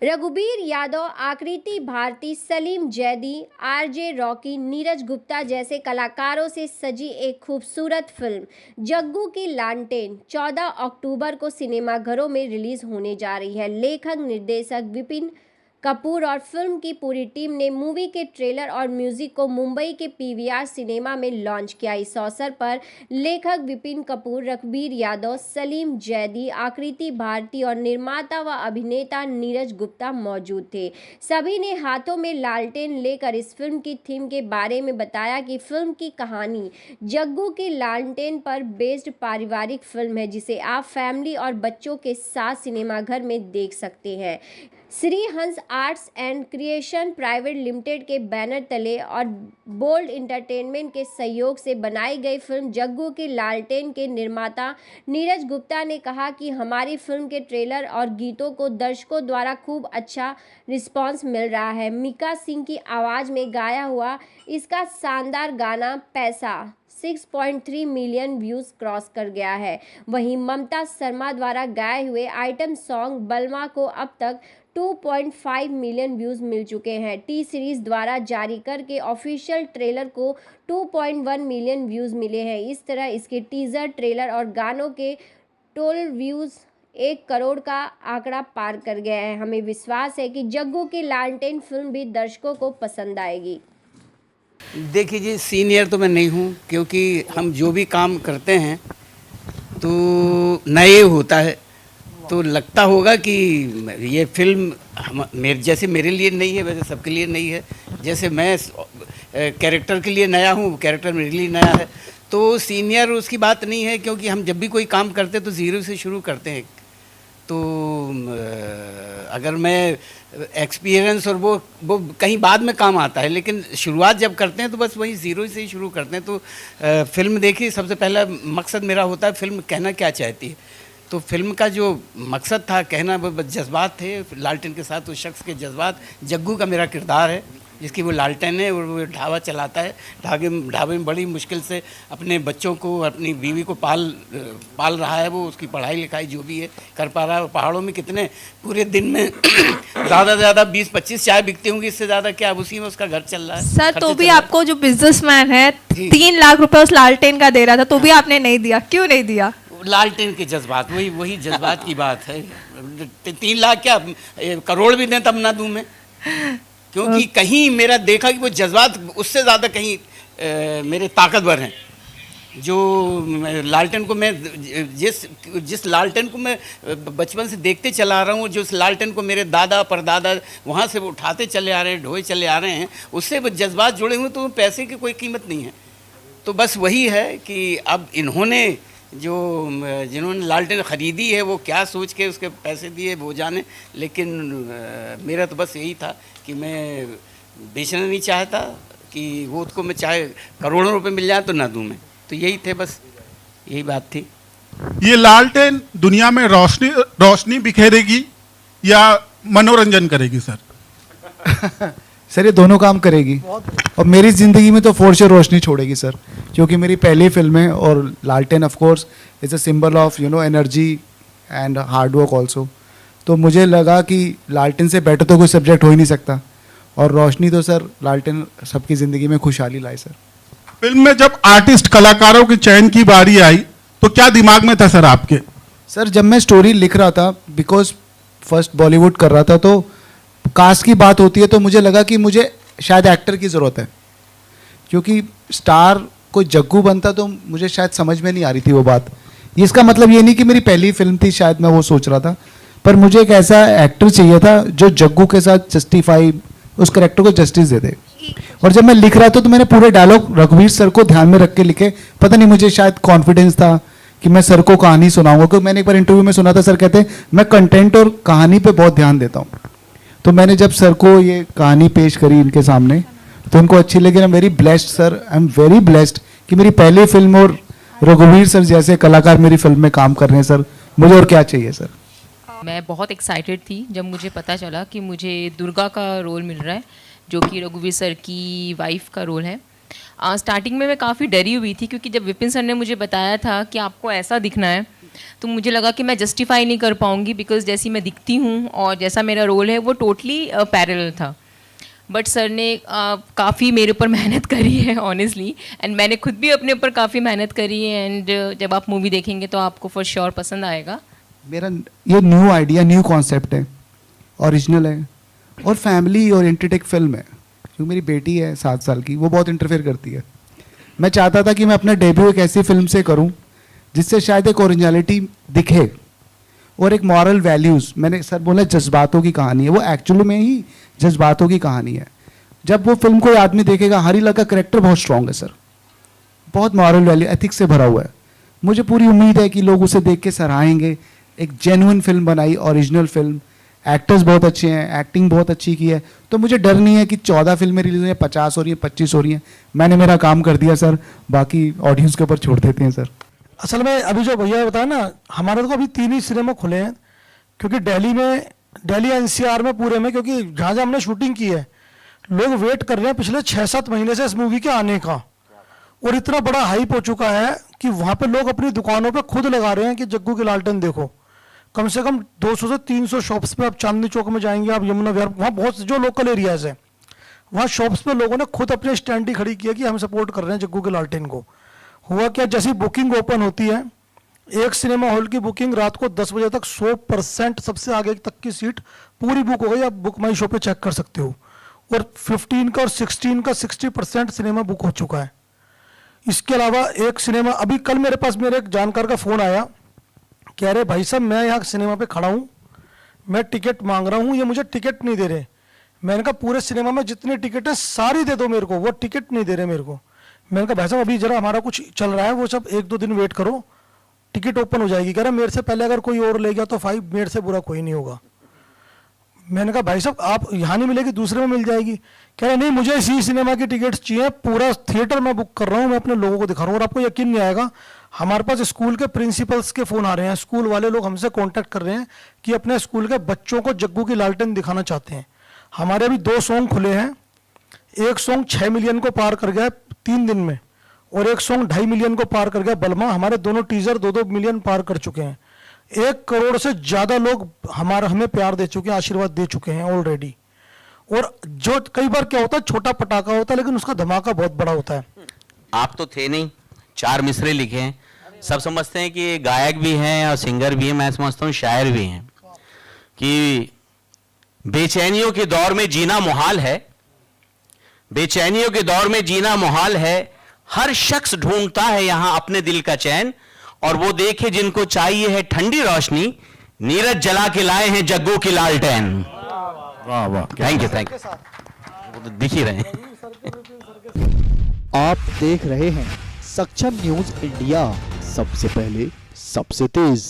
रघुबीर यादव, आकृति Bharti, Salim Zaidi, RJ Rocky, Neeraj Gupta जैसे कलाकारों से सजी एक खूबसूरत फिल्म जग्गू की लालटेन 14 अक्टूबर को सिनेमाघरों में रिलीज होने जा रही है। लेखक निर्देशक विपिन कपूर और फिल्म की पूरी टीम ने मूवी के ट्रेलर और म्यूजिक को मुंबई के पीवीआर सिनेमा में लॉन्च किया। इस अवसर पर लेखक विपिन कपूर, रघुबीर यादव, सलीम जैदी, आकृति भारती और निर्माता व अभिनेता नीरज गुप्ता मौजूद थे। सभी ने हाथों में लालटेन लेकर इस फिल्म की थीम के बारे में बताया कि फिल्म की कहानी जग्गू की लालटेन पर बेस्ड पारिवारिक फिल्म है, जिसे आप फैमिली और बच्चों के साथ सिनेमाघर में देख सकते हैं। Shri Hans arts and creation private limited के बैनर तले और बोल्ड इंटरटेनमेंट के सहयोग से बनाई गई फिल्म जग्गू की लालटेन के निर्माता नीरज गुप्ता ने कहा कि हमारी फिल्म के ट्रेलर और गीतों को दर्शकों द्वारा खूब अच्छा रिस्पांस मिल रहा है। मीका सिंह की आवाज़ में गाया हुआ इसका शानदार गाना पैसा 6.3 मिलियन व्यूज़ क्रॉस कर गया है। वहीं ममता शर्मा द्वारा गाए हुए आइटम सॉन्ग बलमा को अब तक 2.5 मिलियन व्यूज़ मिल चुके हैं। टी सीरीज़ द्वारा जारी करके ऑफिशियल ट्रेलर को 2.1 मिलियन व्यूज़ मिले हैं। इस तरह इसके टीज़र, ट्रेलर और गानों के टोटल व्यूज़ 1 करोड़ का आंकड़ा पार कर गया है। हमें विश्वास है कि जग्गू की लालटेन फिल्म भी दर्शकों को पसंद आएगी। देखिए जी, सीनियर तो मैं नहीं हूँ, क्योंकि हम जो भी काम करते हैं तो नए होता है, तो लगता होगा कि ये फिल्म जैसे मेरे लिए नहीं है वैसे सबके लिए नहीं है। जैसे मैं कैरेक्टर के लिए नया हूँ, कैरेक्टर मेरे लिए नया है, तो सीनियर उसकी बात नहीं है, क्योंकि हम जब भी कोई काम करते हैं तो ज़ीरो से शुरू करते हैं। तो अगर मैं एक्सपीरियंस और वो कहीं बाद में काम आता है, लेकिन शुरुआत जब करते हैं तो बस वही ज़ीरो से ही शुरू करते हैं। तो फिल्म देखिए, सबसे पहला मकसद मेरा होता है फिल्म कहना क्या चाहती है। तो फिल्म का जो मकसद था कहना, वो जज्बात थे लालटेन के साथ, उस शख्स के जज्बात। जग्गू का मेरा किरदार है जिसकी वो लालटेन है और वो ढाबा चलाता है। ढाबे में बड़ी मुश्किल से अपने बच्चों को, अपनी बीवी को पाल रहा है। वो उसकी पढ़ाई लिखाई जो भी है कर पा रहा है। और पहाड़ों में कितने पूरे दिन में ज़्यादा से ज़्यादा 20-25 चाय बिकती होंगी, इससे ज़्यादा क्या, उसी में उसका घर चल रहा है। सर तो भी आपको जो बिजनेसमैन है 3 लाख रुपए उस लालटेन का दे रहा था, तो भी आपने नहीं दिया, क्यों नहीं दिया? लालटेन के जज्बात, वही जज्बात की बात है। 3 लाख क्या, करोड़ भी दें तब ना दूं मैं, क्योंकि कहीं मेरा देखा कि वो जज्बात उससे ज़्यादा कहीं मेरे ताकतवर हैं। जो लालटेन को मैं जिस लालटेन को मैं बचपन से देखते चला रहा हूँ, जो उस लालटेन को मेरे दादा परदादा वहाँ से वो उठाते चले आ रहे हैं, ढोए चले आ रहे हैं, उससे वो जज्बात जुड़े हुए, तो पैसे की कोई कीमत नहीं है। तो बस वही है कि अब इन्होंने जिन्होंने लालटेन ख़रीदी है वो क्या सोच के उसके पैसे दिए वो जाने, लेकिन मेरा तो बस यही था कि मैं बेचना नहीं चाहता, कि वो उसको मैं चाहे करोड़ों रुपए मिल जाए तो ना दूं मैं। तो यही थे, बस यही बात थी। ये लालटेन दुनिया में रोशनी बिखेरेगी या मनोरंजन करेगी सर? सर ये दोनों काम करेगी, और मेरी ज़िंदगी में तो फोर श्योर रोशनी छोड़ेगी सर, क्योंकि मेरी पहली फिल्म है। और लालटेन of course is a symbol of energy and hard work also. तो मुझे लगा कि लालटेन से बेटर तो कोई सब्जेक्ट हो ही नहीं सकता, और रोशनी तो सर लालटेन सबकी ज़िंदगी में खुशहाली लाए सर। फिल्म में जब आर्टिस्ट कलाकारों के चयन की बारी आई तो क्या दिमाग में था सर आपके? सर जब मैं स्टोरी लिख रहा था, बिकॉज फर्स्ट बॉलीवुड कर रहा था, तो कास्ट की बात होती है, तो मुझे लगा कि मुझे शायद एक्टर की ज़रूरत है, क्योंकि स्टार कोई जग्गू बनता तो मुझे शायद समझ में नहीं आ रही थी वो बात। इसका मतलब ये नहीं कि मेरी पहली फिल्म थी, शायद मैं वो सोच रहा था, पर मुझे एक ऐसा एक्टर चाहिए था जो जग्गू के साथ जस्टिफाई, उस करेक्टर को जस्टिस दे दे। और जब मैं लिख रहा था तो मैंने पूरे डायलॉग रघुवीर सर को ध्यान में रख के लिखे। पता नहीं, मुझे शायद कॉन्फिडेंस था कि मैं सर को कहानी सुनाऊंगा, क्योंकि मैंने एक बार इंटरव्यू में सुना था, सर कहते हैं मैं कंटेंट और कहानी पे बहुत ध्यान देता हूँ। तो मैंने जब सर को ये कहानी पेश करी इनके सामने, तो उनको अच्छी लगी। I am very blessed sir, I am very blessed कि मेरी पहली फिल्म और रघुवीर सर जैसे कलाकार मेरी फिल्म में काम कर रहे हैं सर। मुझे और क्या चाहिए सर? मैं बहुत एक्साइटेड थी जब मुझे पता चला कि मुझे दुर्गा का रोल मिल रहा है, जो कि रघुवीर सर की वाइफ का रोल है। स्टार्टिंग में मैं काफ़ी डरी हुई थी, क्योंकि जब विपिन सर ने मुझे बताया था कि आपको ऐसा दिखना है, तो मुझे लगा कि मैं जस्टिफाई नहीं कर पाऊँगी, बिकॉज जैसी मैं दिखती हूँ और जैसा मेरा रोल है वो टोटली पैरेलल था। बट सर ने काफ़ी मेरे ऊपर मेहनत करी है ऑनेस्टली, एंड मैंने खुद भी अपने ऊपर काफ़ी मेहनत करी है, एंड जब आप मूवी देखेंगे तो आपको फॉर श्योर पसंद आएगा। मेरा ये न्यू आइडिया, न्यू कॉन्सेप्ट है, ओरिजिनल है और फैमिली ओरिएंटेड एक फिल्म है। क्योंकि मेरी बेटी है 7 साल की, वो बहुत इंटरफेयर करती है। मैं चाहता था कि मैं अपना डेब्यू एक ऐसी फिल्म से करूं जिससे शायद एक ओरिजिनलिटी दिखे और एक मॉरल वैल्यूज़, मैंने सर बोला जज्बातों की कहानी है, वो एक्चुअली में ही जज्बातों की कहानी है। जब वो फिल्म कोई आदमी देखेगा, हरीलाल का कैरेक्टर बहुत स्ट्रॉन्ग है सर, बहुत मॉरल वैल्यू एथिक्स से भरा हुआ है। मुझे पूरी उम्मीद है कि लोग उसे देख के सराहेंगे। एक जेन्युइन फिल्म बनाई, ओरिजिनल फिल्म, एक्टर्स बहुत अच्छे हैं, एक्टिंग बहुत अच्छी की है, तो मुझे डर नहीं है कि 14 फिल्में रिलीज हुई हैं, 50 हो रही हैं, 25 हो रही हैं। मैंने मेरा काम कर दिया सर, बाकी ऑडियंस के ऊपर छोड़ देते हैं सर। असल में अभी जो भैया बताया ना, हमारे तो अभी 3 ही सिनेमा खुले हैं, क्योंकि दिल्ली एनसीआर में पूरे में, क्योंकि जहाँ जहाँ हमने शूटिंग की है लोग वेट कर रहे हैं पिछले 6-7 महीने से इस मूवी के आने का, और इतना बड़ा हाइप हो चुका है कि वहाँ पे लोग अपनी दुकानों पे खुद लगा रहे हैं कि जग्गू की लालटेन देखो। कम से कम 200 से 300 शॉप्स पे, आप चांदनी चौक में जाएंगे, आप यमुना विहार, वहाँ बहुत जो लोकल एरियाज हैं वहाँ शॉप्स पे लोगों ने खुद अपने स्टैंड ही खड़ी किया कि हम सपोर्ट कर रहे हैं जग्गू की लालटेन को। हुआ क्या, जैसी बुकिंग ओपन होती है, एक सिनेमा हॉल की बुकिंग रात को 10 बजे तक 100% सबसे आगे तक की सीट पूरी बुक हो गई। आप बुक माई शो पे चेक कर सकते हो। और 15 का और 16 का 60% सिनेमा बुक हो चुका है। इसके अलावा एक सिनेमा, अभी कल मेरे पास मेरे एक जानकार का फ़ोन आया, कह रहे भाई साहब मैं यहाँ सिनेमा पे खड़ा हूँ, मैं टिकट मांग रहा हूँ, ये मुझे टिकट नहीं दे रहे। मैंने कहा पूरे सिनेमा में जितने टिकट है सारी दे दो मेरे को, वो टिकट नहीं दे रहे मेरे को। मैंने कहा भाई साहब अभी जरा हमारा कुछ चल रहा है, वो सब 1-2 दिन वेट करो, टिकट ओपन हो जाएगी। कह रहा मेरे से पहले अगर कोई और ले गया तो 5, मेरे से बुरा कोई नहीं होगा। मैंने कहा भाई साहब आप यहाँ नहीं मिलेगी, दूसरे में मिल जाएगी। कह रहे नहीं मुझे इसी सिनेमा की टिकट्स चाहिए, पूरा थिएटर मैं बुक कर रहा हूँ, मैं अपने लोगों को दिखा रहा हूँ। और आपको यकीन नहीं आएगा, हमारे पास स्कूल के प्रिंसिपल्स के फ़ोन आ रहे हैं, स्कूल वाले लोग हमसे कांटेक्ट कर रहे हैं कि अपने स्कूल के बच्चों को जग्गू की लालटेन दिखाना चाहते हैं। हमारे अभी 2 सॉन्ग खुले हैं, एक सॉन्ग 6 मिलियन को पार कर गया 3 दिन में, और एक सॉन्ग 2.5 मिलियन को पार कर गया बलमा। हमारे दोनों टीजर 2-2 मिलियन पार कर चुके हैं। 1 करोड़ से ज़्यादा लोग हमें प्यार दे चुके हैं, आशीर्वाद दे चुके हैं ऑलरेडी। और जो कई बार क्या होता है, छोटा पटाखा होता है लेकिन उसका धमाका बहुत बड़ा होता है। आप तो थे नहीं, 4 मिसरे लिखे हैं, सब समझते हैं कि ये गायक भी हैं और सिंगर भी हैं, मैं समझता हूँ शायर भी हैं। कि बेचैनियों के दौर में जीना मुहाल है, बेचैनियों के दौर में जीना मुहाल है, हर शख्स ढूंढता है यहां अपने दिल का चैन, और वो देखे जिनको चाहिए है ठंडी रोशनी, नीरज जला के लाए हैं जग्गू की लालटेन। वाह वाह, थैंक यू वो तो दिख ही रहे हैं। आप देख रहे हैं सक्षम न्यूज इंडिया, सबसे पहले सबसे तेज।